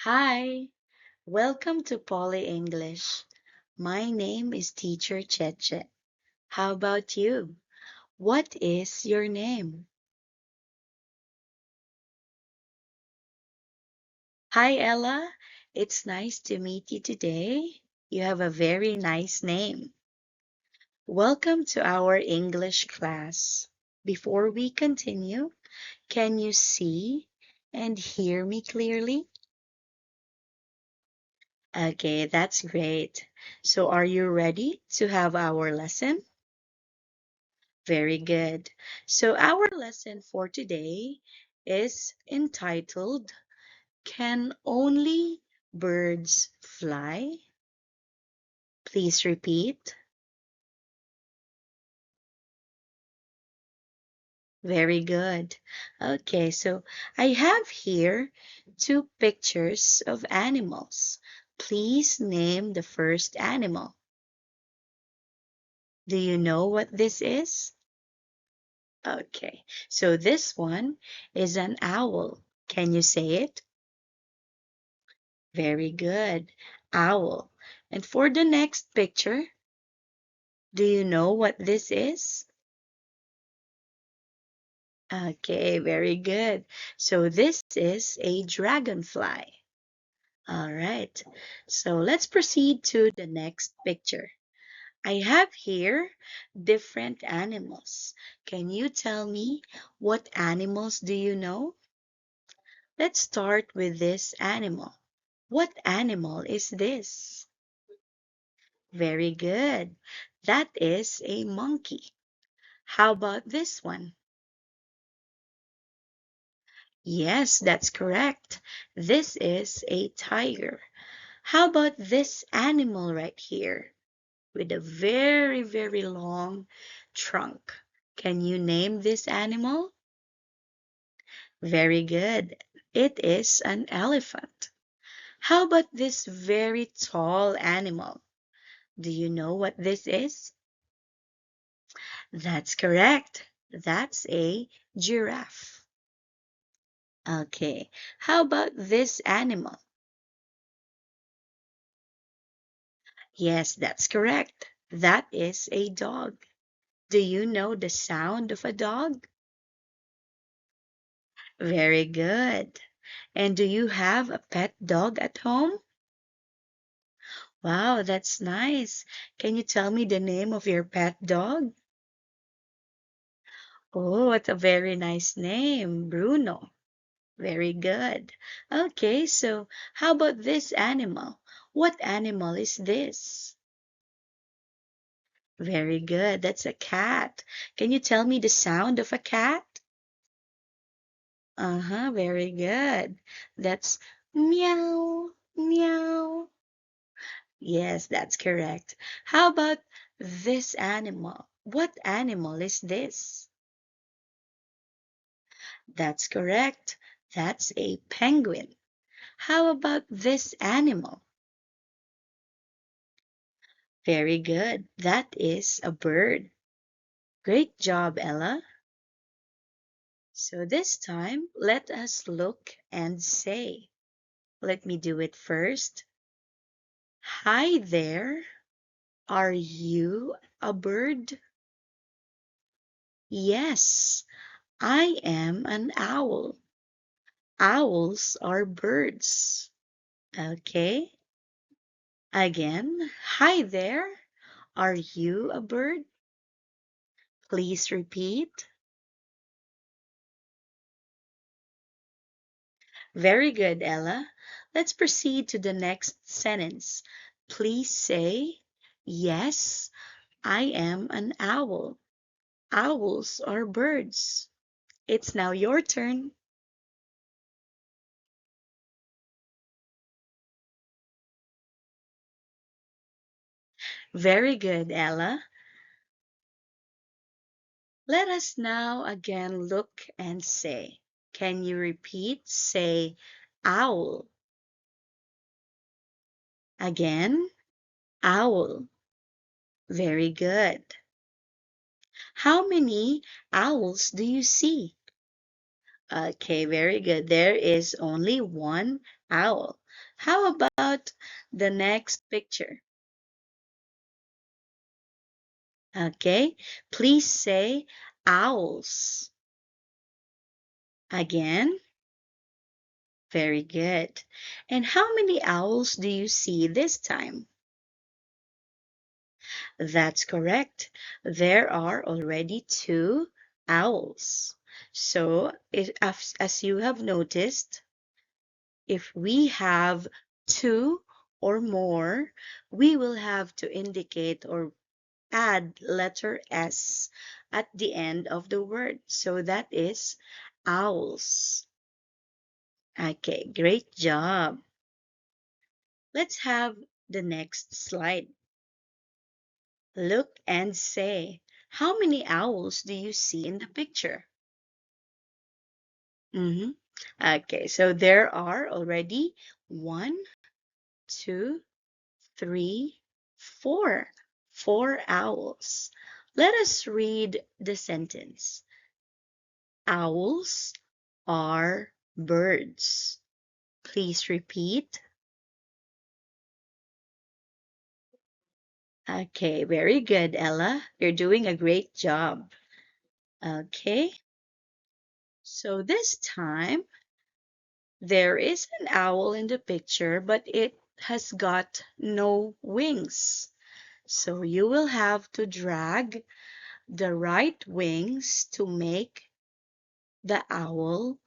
Hi, welcome to Poly English. My name is Teacher Cheche. How about you? What is your name? Hi, Ella. It's nice to meet you today. You have a very nice name. Welcome to our English class. Before we continue, can you see and hear me clearly? Okay, that's great. So, are you ready to have our lesson? Very good. So, our lesson for today is entitled Can Only Birds Fly? Please repeat. Very good. Okay, so I have here two pictures of animals. Please name the first animal. Do you know what this is? Okay, so this one is an owl. Can you say it? Very good. Owl. And for the next picture, do you know what this is? Okay, very good. So this is a dragonfly. All right. So let's proceed to the next picture. I have here different animals. Can you tell me what animals do you know? Let's start with this animal. What animal is this? Very good. That is a monkey. How about this one? Yes, that's correct. This is a tiger. How about this animal right here with a very, very long trunk? Can you name this animal? Very good. It is an elephant. How about this very tall animal? Do you know what this is? That's correct. That's a giraffe. Okay. How about this animal? Yes, that's correct. That is a dog. Do you know the sound of a dog? Very good. And do you have a pet dog at home? Wow, that's nice. Can you tell me the name of your pet dog? Oh, what a very nice name, Bruno. Very good. Okay, so how about this animal? What animal is this? Very good. That's a cat. Can you tell me the sound of a cat? Uh-huh, very good. That's meow, meow. Yes, that's correct. How about this animal? What animal is this? That's correct. That's a penguin. How about this animal? Very good. That is a bird. Great job, Ella. So this time, let us look and say. Let me do it first. Hi there. Are you a bird? Yes, I am an owl. Owls are birds. Okay. Again, hi there. Are you a bird? Please repeat. Very good, Ella. Let's proceed to the next sentence. Please say, yes, I am an owl. Owls are birds. It's now your turn. Very good, Ella. Let us now again look and say. Can you repeat? Say owl. Again, owl. Very good. How many owls do you see? Okay, very good. There is only one owl. How about the next picture? Okay, please say owls. Again, very good. And how many owls do you see this time? That's correct. There are already two owls. So, as you have noticed, if we have two or more, we will have to indicate or add letter S at the end of the word. So that is owls. Okay, great job. Let's have the next slide. Look and say, how many owls do you see in the picture? Mm-hmm. Okay, so there are already one, two, three, four. Four owls. Let us read the sentence. Owls are birds. Please repeat. Okay, very good, Ella. You're doing a great job. Okay, so this time there is an owl in the picture, but it has got no wings. So you will have to drag the right wings to make the owl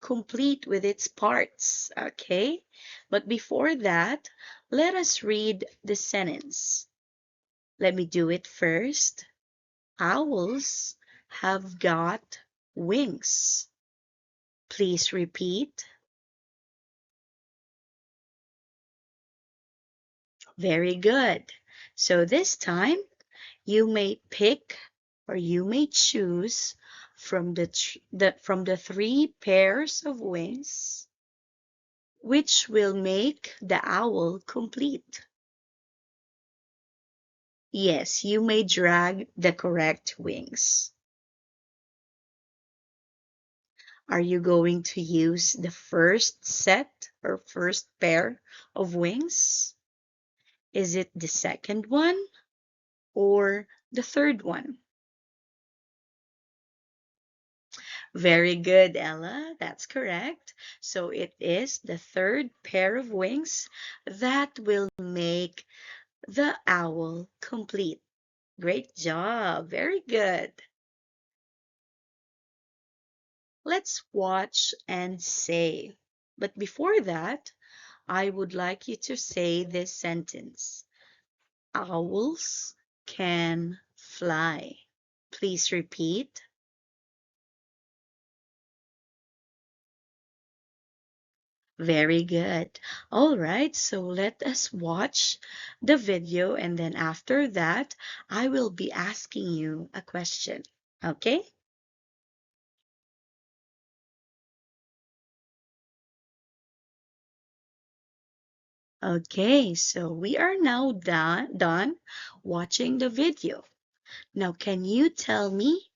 complete with its parts. Okay? But before that, let us read the sentence. Let me do it first. Owls have got wings. Please repeat. Very good. So this time, you may pick or you may choose from the three pairs of wings which will make the owl complete. Yes, you may drag the correct wings. Are you going to use the first set or first pair of wings? Is it the second one or the third one? Very good, Ella. That's correct. So it is the third pair of wings that will make the owl complete. Great job. Very good. Let's watch and say. But before that, I would like you to say this sentence. Owls can fly. Please repeat. Very good. All right, so let us watch the video and then after that, I will be asking you a question. Okay? Okay, so we are now done watching the video. Now, can you tell me,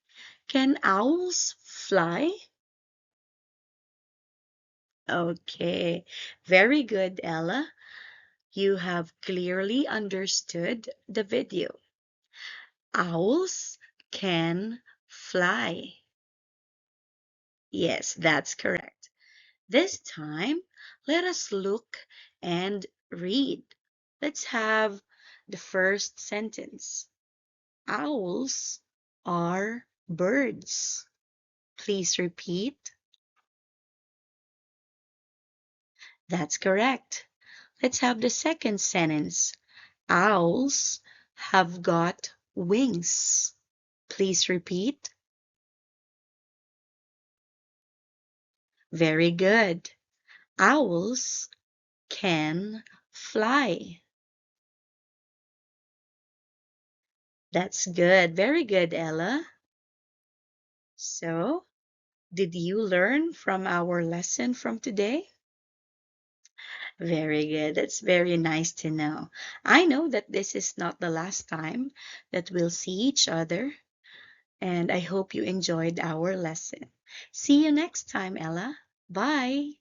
can owls fly? Okay, very good, Ella. You have clearly understood the video. Owls can fly. Yes, that's correct. This time, let us look and read. Let's have the first sentence. Owls are birds. Please repeat. That's correct. Let's have the second sentence. Owls have got wings. Please repeat. Very good. Owls can fly. That's good. Very good, Ella. So, did you learn from our lesson from today? Very good. That's very nice to know. I know that this is not the last time that we'll see each other. And I hope you enjoyed our lesson. See you next time, Ella. Bye.